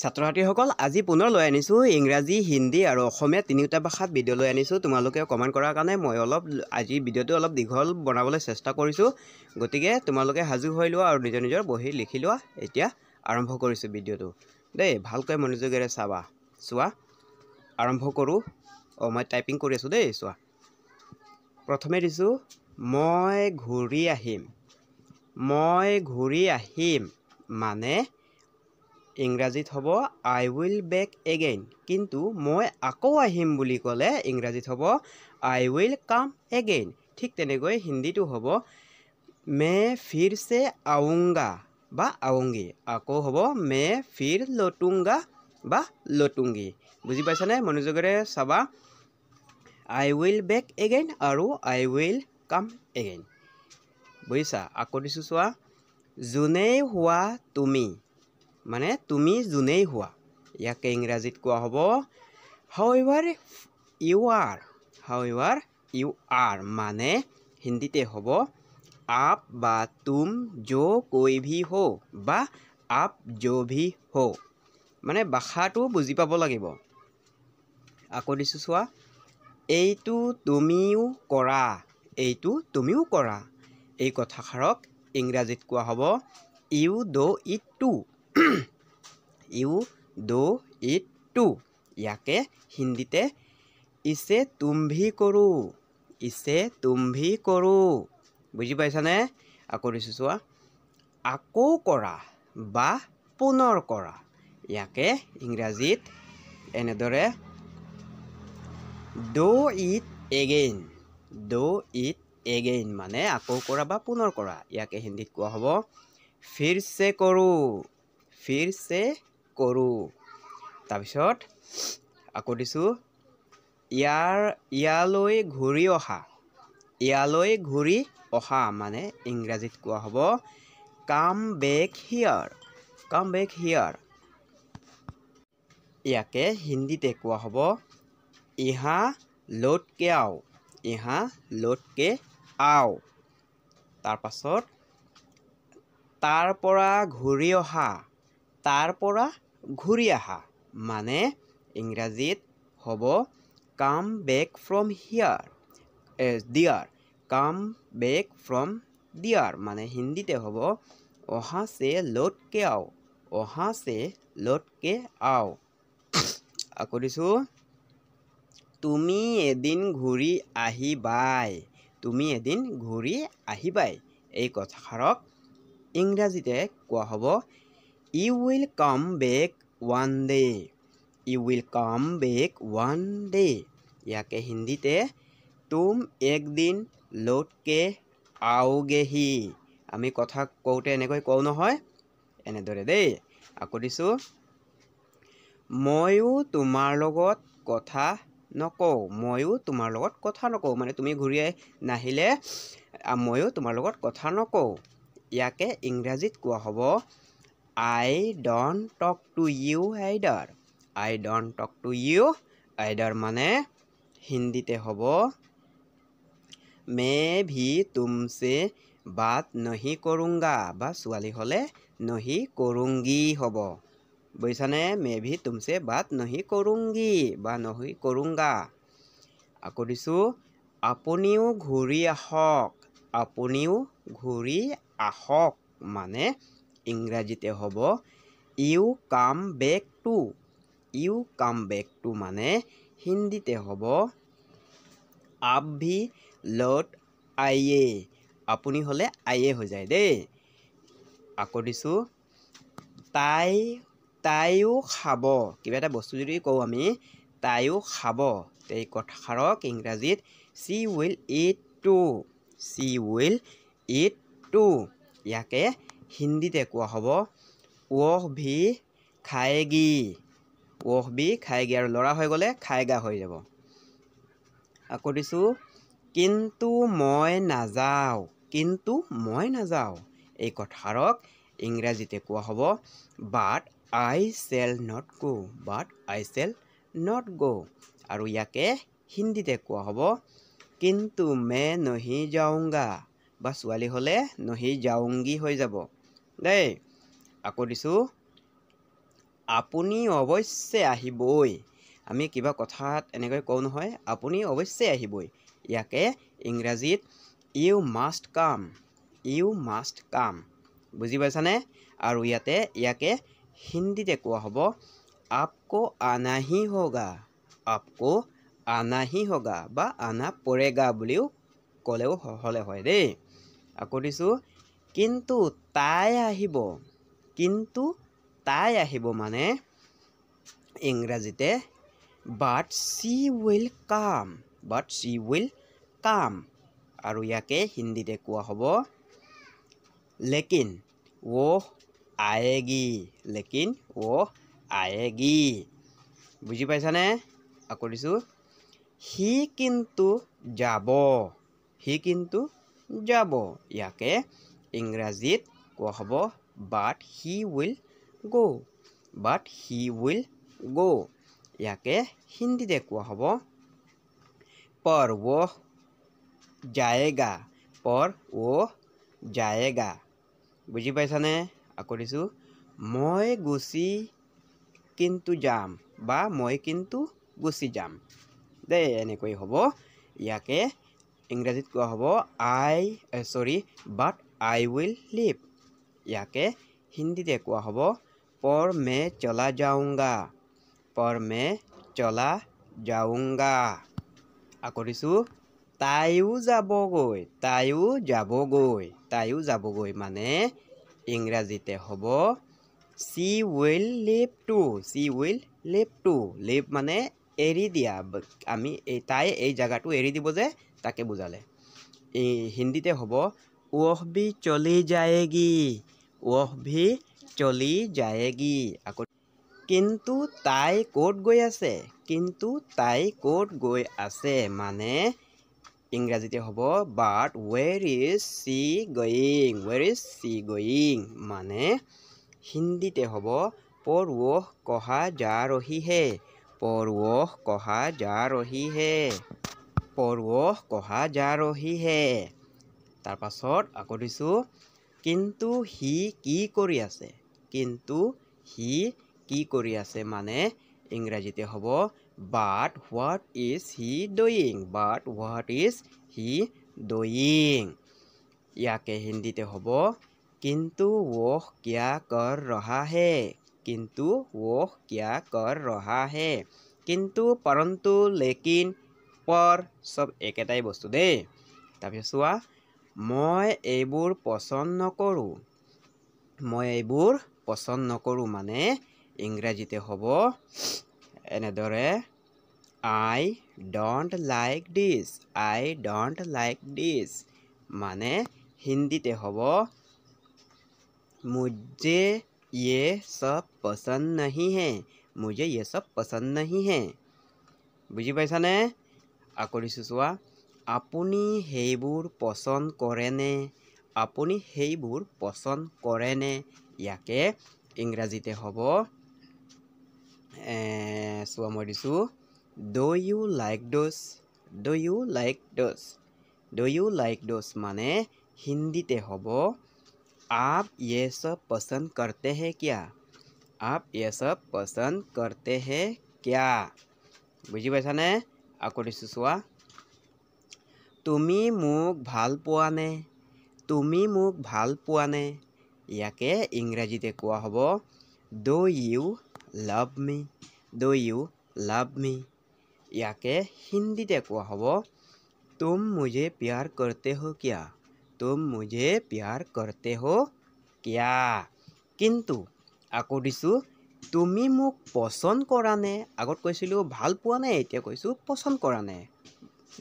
ছাত্ৰ-ছাত্ৰীসকল আজি পুনৰ লৈ আনিছোঁ ইংৰাজী হিন্দী আৰু অসমীয়া তিনিটা ভাষাত ভিডিঅ' লৈ আনিছোঁ। তোমালোকে কমেণ্ট কৰাৰ কাৰণে মই আজি ভিডিঅ'টো অলপ দীঘল বনাবলৈ চেষ্টা কৰিছোঁ। গতিকে তোমালোকে সাজু হৈ লোৱা আৰু নিজৰ নিজৰ বহি লিখি লোৱা। এতিয়া আৰম্ভ কৰিছোঁ ভিডিঅ'টো দেই, ভালকৈ মনোযোগেৰে চোৱা। আৰম্ভ কৰোঁ। মই টাইপিং কৰি আছোঁ দেই, চোৱা। প্ৰথমে দিছোঁ মই ঘূৰি আহিম মানে ইংৰাজীত হ'ব আই উইল বেক এগেইন, কিন্তু মই আকৌ আহিম বুলি ক'লে ইংৰাজীত হ'ব আই উইল কাম এগেইন। ঠিক তেনেকৈ হিন্দীটো হ'ব মে ফিৰ সে আউংগা বা আউংগী, আকৌ হ'ব মে ফিৰ লটুংগা বা লটুংগী। বুজি পাইছানে? মনোযোগেৰে চাবা। আই উইল বেক এগেইন আৰু আই উইল কাম এগেইন। বুজিছা? আকৌ দিছোঁ চোৱা। যোনেই হোৱা তুমি মানে তুমি যোনেই হোৱা, ইয়াকে ইংৰাজীত কোৱা হ'ব হাউএভাৰ ইউ আৰ মানে হিন্দীতে হ'ব আপ বা তুম যো কোই ভি হো বা আপ যো ভি হো, মানে ভাষাটো বুজি পাব লাগিব। আকৌ দিছোঁ চোৱা। এইটো তুমিও কৰা, এই কথাষাৰক ইংৰাজীত কোৱা হ'ব ইউ ডো ইট টু, ইয়াকে হিন্দীতে ইছে তুম ভি কৰো। বুজি পাইছানে? আকৌ দিছোঁ চোৱা। আকৌ কৰা বা পুনৰ কৰা, ইয়াকে ইংৰাজীত এনেদৰে ডো ইট এগেইন মানে আকৌ কৰা বা পুনৰ কৰা, ইয়াকে হিন্দীত কোৱা হ'ব ফিৰ সে কৰো। তাৰপিছত আকৌ দিছোঁ ইয়ালৈ ঘূৰি অহা মানে ইংৰাজীত কোৱা হ'ব কাম বেক হিয়াৰ, ইয়াকে হিন্দীতে কোৱা হ'ব ইহা লৌট কে আও। তাৰপাছত তাৰ পৰা ঘূৰি অহা মানে ইংৰাজীত হ'ব কাম বেক ফ্ৰম দিয়াৰ, মানে হিন্দীতে হ'ব অহা সে লৌট কে আও। আকৌ দিছোঁ তুমি এদিন ঘূৰি আহিবাই, এই কথাষাৰক ইংৰাজীতে কোৱা হ'ব you will come back one day, ইয়াকে হিন্দীতে তুম এক দিন লৌট কে আওগেহি। আমি কথা কওঁতে এনেকৈ কওঁ নহয়, এনেদৰে দেই। আকৌ দিছোঁ ময়ো তোমাৰ লগত কথা নকওঁ, মানে তুমি ঘূৰি নাহিলে ময়ো তোমাৰ লগত কথা নকওঁ, ইয়াকে ইংৰাজীত কোৱা হ'ব আই ডণ্ট টক টু ইউ আইডাৰ, মানে হিন্দীতে হ'ব মে ভি তুমছে বাত নহি কৰোংগা, বা ছোৱালী হ'লে নহি কৰোংগী হ'ব। বুজিছানে? মে ভি তুমছে বাত নহি কৰোংগী বা নহি কৰোংগা। আকৌ দিছোঁ আপুনিও ঘূৰি আহক মানে ইংৰাজীতে হ'ব ইউ কাম বেক টু, মানে হিন্দীতে হ'ব আপ ভি লৌট আইয়ে, আপুনি হ'লে আইয়ে হৈ যায় দেই। আকৌ দিছোঁ তাইও খাব, কিবা এটা বস্তু যদি কওঁ আমি তাইও খাব, এই কথাষাৰক ইংৰাজীত চি উইল ইট টু, ইয়াকে হিন্দীতে কোৱা হ'ব ৱহ ভি খায়েগি, আৰু ল'ৰা হৈ গ'লে খায়েগা হৈ যাব। আকৌ দিছোঁ কিন্তু মই নাযাওঁ, এই কথাষাৰক ইংৰাজীতে কোৱা হ'ব বাট আই শ্বেল নট গো, আৰু ইয়াকে হিন্দীতে কোৱা হ'ব কিন্তু মে নহি যাওঁগা, বা ছোৱালী হ'লে নহি যাওঁগী হৈ যাব দেই। আকৌ দিছোঁ আপুনি অৱশ্যে আহিবই। আমি কিবা কথাত এনেকৈ কওঁ নহয়, আপুনি অৱশ্যে আহিবই। ইয়াকে ইংৰাজীত ইউ মাষ্ট কাম, ইউ মাষ্ট কাম। বুজি পাইছানে? আৰু ইয়াকে হিন্দীতে কোৱা হ'ব আপকো আনা হি হোগা, আপকো আনা হি হোগা বা আনা পৰেগা বুলিও ক'লেও হ'লে হয় দেই। আকৌ দিছোঁ, কিন্তু তাই আহিব, কিন্তু তাই আহিব মানে ইংৰাজীতে বাট শ্বি will come, but Shi will come. আৰু ইয়াকে হিন্দীতে কোৱা হ'ব লেকিন ৱহ আয়েগি, লেকিন ৱহ আয়েগি। বুজি পাইছানে? আকৌ দিছোঁ, সি কিন্তু যাব, সি কিন্তু যাব। ইয়াকে ইংৰাজীত কোৱা হ'ব but he will go, but he will go. ইয়াকে হিন্দীতে কোৱা হ'ব पर वह जाएगा, पर वह जाएगा। বুজি পাইছানে? আকৌ দিছোঁ, মই গুচি কিন্তু যাম বা মই কিন্তু গুচি যাম দেই, এনেকৈ হ'ব। ইয়াকে ইংৰাজীত কোৱা হ'ব বাট আই উইল লিভ। ইয়াকে হিন্দীতে কোৱা হ'ব पर मैं चला जाऊँगा, पर मैं चला जाऊँगा। আকৌ দিছোঁ, তাইও যাবগৈ, তাইও যাবগৈ, তাইও যাবগৈ মানে ইংৰাজীতে হ'ব she will leave too, she will leave too. Leave মানে এৰি দিয়া, আমি তাই এই জেগাটো এৰি দিব যে তাকে বুজালে। এই হিন্দীতে হ'ব ওহ ভি চলি যায়েগি, ওহ ভি চলি যায়েগি। আকৌ কিন্তু তাই ক'ত গৈ আছে, কিন্তু তাই ক'ত গৈ আছে মানে ইংৰাজীতে হ'ব but where is she going, where is she going. মানে হিন্দীতে হ'ব पर वह कहाँ जा रही है, पर वह कहाँ जा रही है, पर वह कहाँ जा रही है। তাৰপাছত আকৌ দিছোঁ, কিন্তু সি কি কৰি আছে, কিন্তু সি কি কৰি আছে মানে ইংৰাজীতে হ'ব but what is he doing, but what is he doing. ইয়াকে হিন্দীতে হ'ব কিন্তু वह क्या कर रहा है, কিন্তু वह क्या कर रहा है। কিন্তু परंतु लेकिन पर চব একেটাই বস্তু দেই। তাৰপিছত চোৱা, মই এইবোৰ পচন্দ নকৰোঁ, মই এইবোৰ পচন্দ নকৰোঁ মানে ইংৰাজীতে হ'ব এনেদৰে I don't like this, I don't like this. মানে হিন্দীতে হ'ব मुझे ये सब पसंद नहीं है, मुझे ये सब पसंद नहीं है। বুজি পাইছানে? আকৌ দিছোঁ চোৱা, আপুনি সেইবোৰ পচন্দ কৰেনে, আপুনি সেইবোৰ পচন্দ কৰেনে। ইয়াকে ইংৰাজীতে হ'ব চোৱা মই দিছোঁ do you like those, do you like those, do you like those. মানে হিন্দীতে হ'ব आप ये सब पसंद करते हैं क्या, आप ये सब पसंद करते हैं क्या। বুজি পাইছানে? আকৌ দিছোঁ চোৱা, তুমি মোক ভাল পোৱানে, তুমি মোক ভাল পোৱানে। ইয়াকে ইংৰাজীতে কোৱা হ'ব do you love me, do you love me. ইয়াকে হিন্দীতে কোৱা হ'ব तुम मुझे प्यार करते हो क्या, तुम मुझे प्यार करते हो क्या। কিন্তু আকৌ দিছোঁ, তুমি মোক পচন্দ কৰা নে। আগত কৈছিলোঁ ভাল পোৱা নে, এতিয়া কৈছোঁ পচন্দ কৰা নে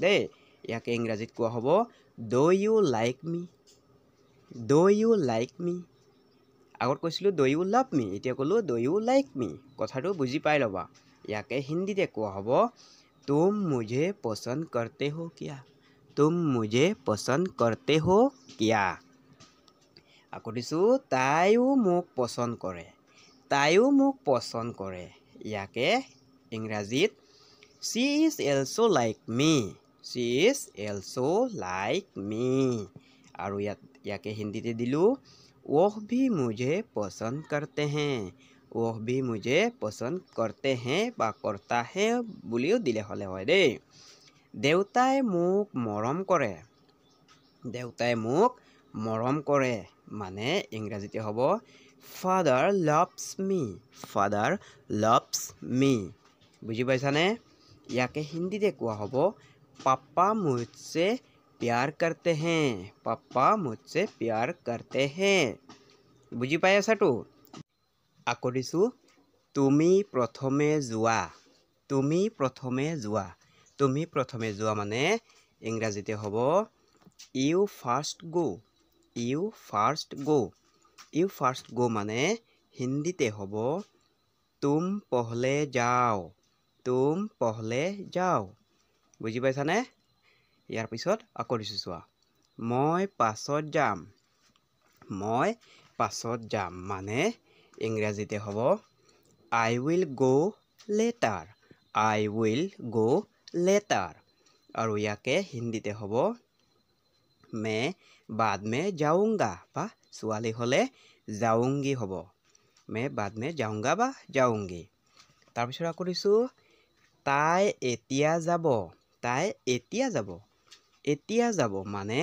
দেই। ইয়াকে ইংৰাজীত কোৱা হ'ব do you like me, do you like me. আগত কৈছিলোঁ ডু ইউ লাভ মি, এতিয়া ক'লোঁ ডু ইউ লাইক মি। কথাটো বুজি পাই ল'বা। ইয়াকে হিন্দীতে কোৱা হ'ব तुम मुझे पसंद करते हो क्या, तुम मुझे पसंद करते हो क्या। আকৌ দিছোঁ, তাইও মোক পচন্দ কৰে, তাইও মোক পচন্দ কৰে। ইয়াকে ইংৰাজীত she is also like me, she is also like me. আৰু ইয়াকে হিন্দীতে দিলোঁ वह भी मुझे पसंद करते हैं, वह भी मुझे पसंद करते हैं বা करता है বুলিও দিলে হলে হয় দেই দেউতাই মোক মৰম কৰে দেউতাই মোক মৰম কৰে মানে ইংৰাজীতে হ'ব ফাদাৰ লাভছ মি ফাদাৰ লাভছ মি বুজি পাইছানে ইয়াকে হিন্দীতে কোৱা হ'ব পাপা মুঝसे प्यार करते हैं पापा मुझसे प्यार करते हैं বুজি পাই আছাতো আকৌ দিছো তুমি প্ৰথমে যোৱা তুমি প্ৰথমে যোৱা তুমি প্ৰথমে যোৱা মানে ইংৰাজীতে হ'ব you first go you first go you first go মানে হিন্দীতে হ'ব তুম পহলে যাও তুম পহলে যাও বুজি পাইছানে ইয়াৰ পিছত আকৌ দিছো চোৱা মই পাছত যাম মানে ইংৰাজীতে হ'ব I will go later I will go later আৰু ইয়াকে হিন্দীতে হ'ব मैं बाद में जाऊंगा বা ছোৱালী হলে जाऊंगी হ'ব मैं बाद में जाऊंगा বা जाऊंगी তাৰপিছত আকৌ দিছো তাই এতিয়া যাব মানে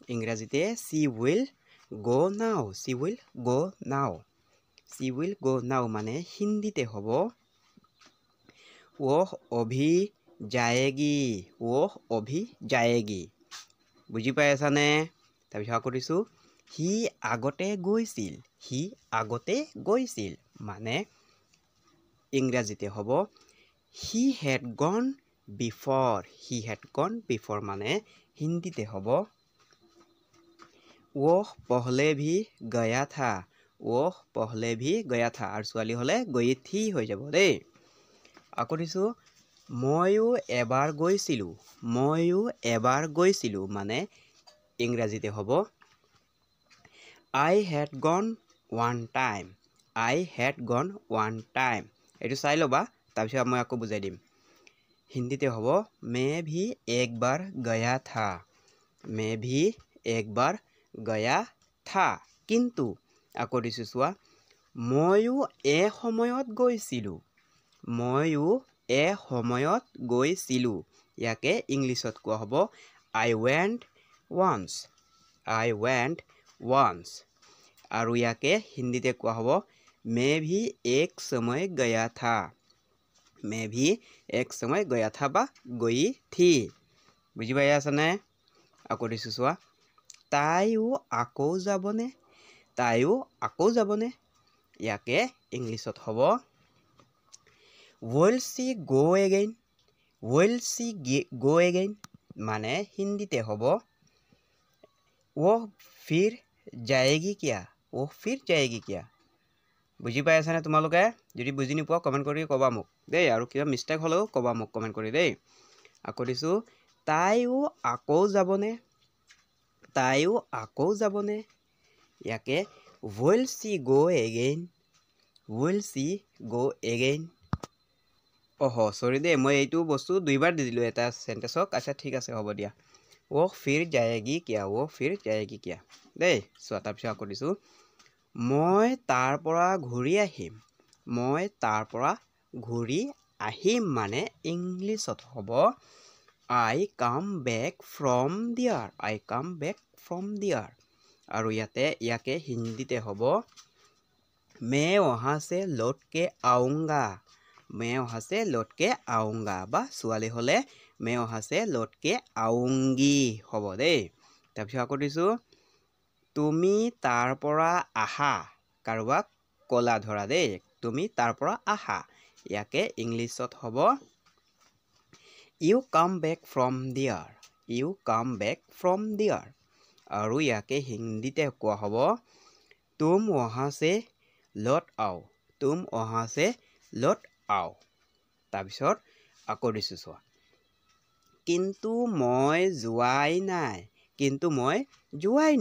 ইংৰাজীতে she will go now she will go now she will go now মানে হিন্দীতে হ'ব वो अभी जाएगी বুজি পাই আছানে তাৰপিছত আকৌ দিছো সি আগতে গৈছিল মানে ইংৰাজীতে হ'ব he had gone before মানে হিন্দীতে হ'ব वो पहले भी गया था আৰু ছোৱালী হলে গৈ থি হৈ যাব দেই আকৌ দিছো ময়ো এবাৰ গৈছিলো মানে ইংৰাজীতে হ'ব I had gone one time এইটো চাই ল'বা তাৰপিছত মই আকৌ বুজাই দিম হিন্দীতে হ'ব मैं भी एक बार गया था কিন্তু আকৌ দিছো চোৱা ময়ো এসময়ত গৈছিলো ইয়াকে ইংলিছত কোৱা হ'ব I went once আৰু ইয়াকে হিন্দীতে কোৱা হ'ব मैं भी एक समय गया था বা গই থি বুজি পাই আছানে আকৌ দিছো চোৱা তাইও আকৌ যাবনে ইয়াকে ইংলিছত হ'ব will she go again মানে হিন্দীতে হ'ব वो फिर जाएगी क्या বুজি পাই আছানে তোমালোকে যদি বুজি নোপোৱা কমেন্ট কৰি কবা মোক দেই আৰু কিবা মিষ্টেক হলেও কবা মোক কমেন্ট কৰি দেই আকৌ দিছো তাইও আকৌ যাবনে ইয়াকে will she go again সৰি দেই মই এইটো বস্তু দুইবাৰ দি দিলো এটা সেন্টেন্সক আচ্ছা ঠিক আছে হ'ব দিয়া वो फिर जाएगी क्या দেই চোৱা তাৰপিছত আকৌ দিছো মই তাৰ পৰা ঘূৰি আহিম মানে ইংলিছত হ'ব I come back from there আৰু ইয়াকে হিন্দীতে হ'ব मैं वहां से लौट के आऊंगा বা ছোৱালী হলে मैं वहां से लौट के आऊंगी হ'ব দেই তাৰপিছত আকৌ দিছো তুমি তাৰ পৰা আহা কাৰোবাক কলা ধৰা দেই তুমি তাৰ পৰা আহা ইয়াকে ইংলিছত হ'ব you come back from there আৰু ইয়াকে হিন্দীতে কোৱা হ'ব तुम वहां से लौट आओ তাৰপিছত আকৌ দিছো চোৱা কিন্তু মই যোৱাই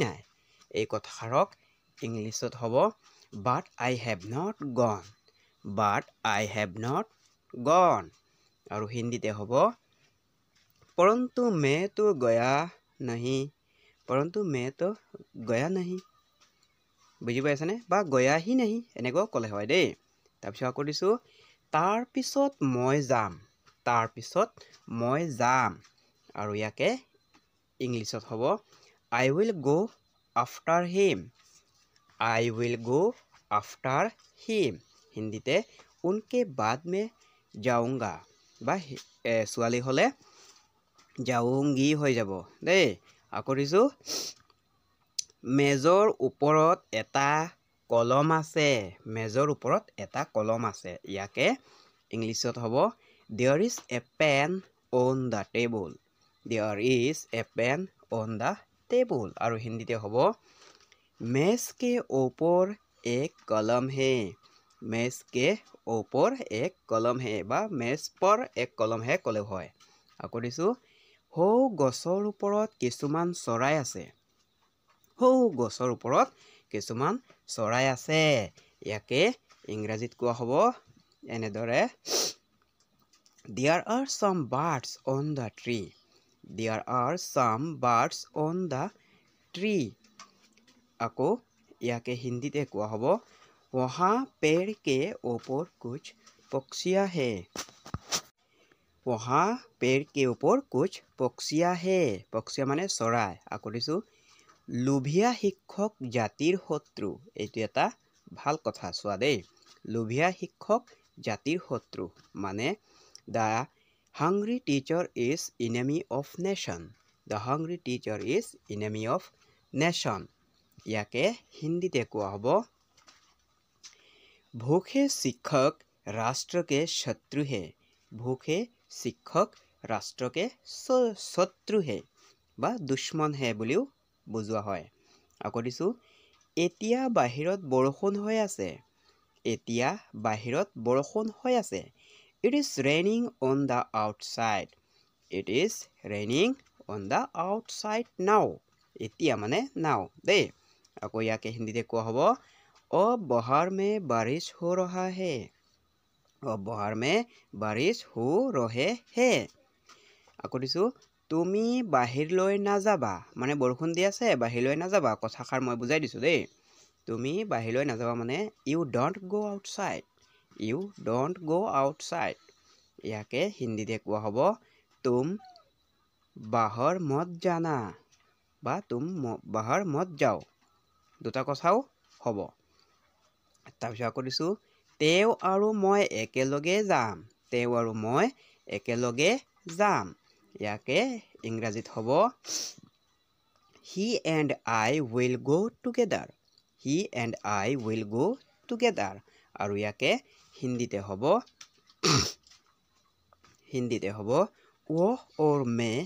নাই এই কথাষাৰক ইংলিছত হ'ব but I have not gone আৰু হিন্দীতে হ'ব परंतु मैं तो गया नहीं বুজি পাইছানে বা গয়া হি নাহি এনেকৈ ক'লে হয় দেই তাৰপিছত আকৌ দিছোঁ তাৰপিছত মই যাম আৰু ইয়াকে ইংলিছত হ'ব I will go after him হিন্দীতে उनके बाद में जाऊंगा বা ছোৱালী হ'লে যাওঁগী হৈ যাব দেই আকৌ দিছোঁ মেজৰ ওপৰত এটা কলম আছে ইয়াকে ইংলিছত হ'ব there is a pen on the table আৰু হিন্দীতে হ'ব मेज के ऊपर एक कलम है বা मेज पर एक कलम है ক'লে হয় আকৌ দিছোঁ হৌ গছৰ ওপৰত কিছুমান চৰাই আছে ইয়াকে ইংৰাজীত কোৱা হ'ব এনেদৰে There are some birds on the tree আকৌ ইয়াকে হিন্দীতে কোৱা হ'ব वहाँ पेड़ के ऊपर कुछ पक्षियाँ है पक्षियाँ মানে চৰাই আকৌ দিছোঁ লোভিয়া শিক্ষক জাতিৰ শত্ৰু এইটো এটা ভাল কথা চোৱা দেই লোভিয়া শিক্ষক জাতিৰ শত্ৰু মানে The hungry teacher is enemy of nation ইয়াকে হিন্দীতে কোৱা হ'ব भूखे शिक्षक राष्ट्र के शत्रु है বা দুশ্মন হে বুলিও বুজোৱা হয় আকৌ দিছোঁ এতিয়া বাহিৰত বৰষুণ হৈ আছে It is raining on the outside now এতিয়া মানে now দেই আকৌ ইয়াকে হিন্দীতে কোৱা হ'ব अब बाहर में बारिश हो रहे हैं আকৌ দিছোঁ তুমি বাহিৰলৈ নাযাবা মানে বৰষুণ দি আছে বাহিৰলৈ নাযাবা কথাষাৰ মই বুজাই দিছোঁ দেই তুমি বাহিৰলৈ নাযাবা মানে you don't go outside ইয়াকে হিন্দীতে কোৱা হ'ব तुम बाहर मत जाना বা तुम बाहर मत जाओ দুটা কথাও হ'ব তাৰপিছত আকৌ দিছোঁ তেওঁ আৰু মই একেলগে যাম ইয়াকে ইংৰাজীত হ'ব He and I will go together আৰু ইয়াকে হিন্দীতে হ'ব वो और मैं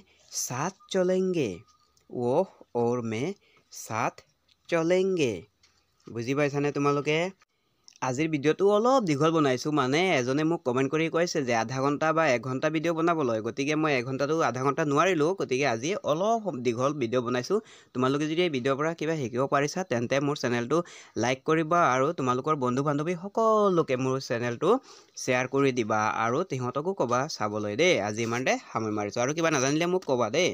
साथ चलेंगे বুজি পাইছানে তোমালোকে আজিৰ ভিডিঅ'টো অলপ দীঘল বনাইছোঁ মানে এজনে মোক কমেণ্ট কৰি কৈছে যে আধা ঘণ্টা বা 1 ঘণ্টা ভিডিঅ' বনাবলৈ গতিকে মই 1 ঘণ্টাটো আধা ঘণ্টা নোৱাৰিলোঁ গতিকে আজি অলপ দীঘল ভিডিঅ' বনাইছোঁ তোমালোকে যদি এই ভিডিঅ'ৰ পৰা কিবা শিকিব পাৰিছা তেন্তে মোৰ চেনেলটো লাইক কৰিবা আৰু তোমালোকৰ বন্ধু বান্ধৱী সকলোকে মোৰ চেনেলটো শ্বেয়াৰ কৰি দিবা আৰু সিহঁতকো ক'বা চাবলৈ দেই আজি ইমানতে সামৰি মাৰিছোঁ আৰু কিবা নাজানিলে মোক ক'বা দেই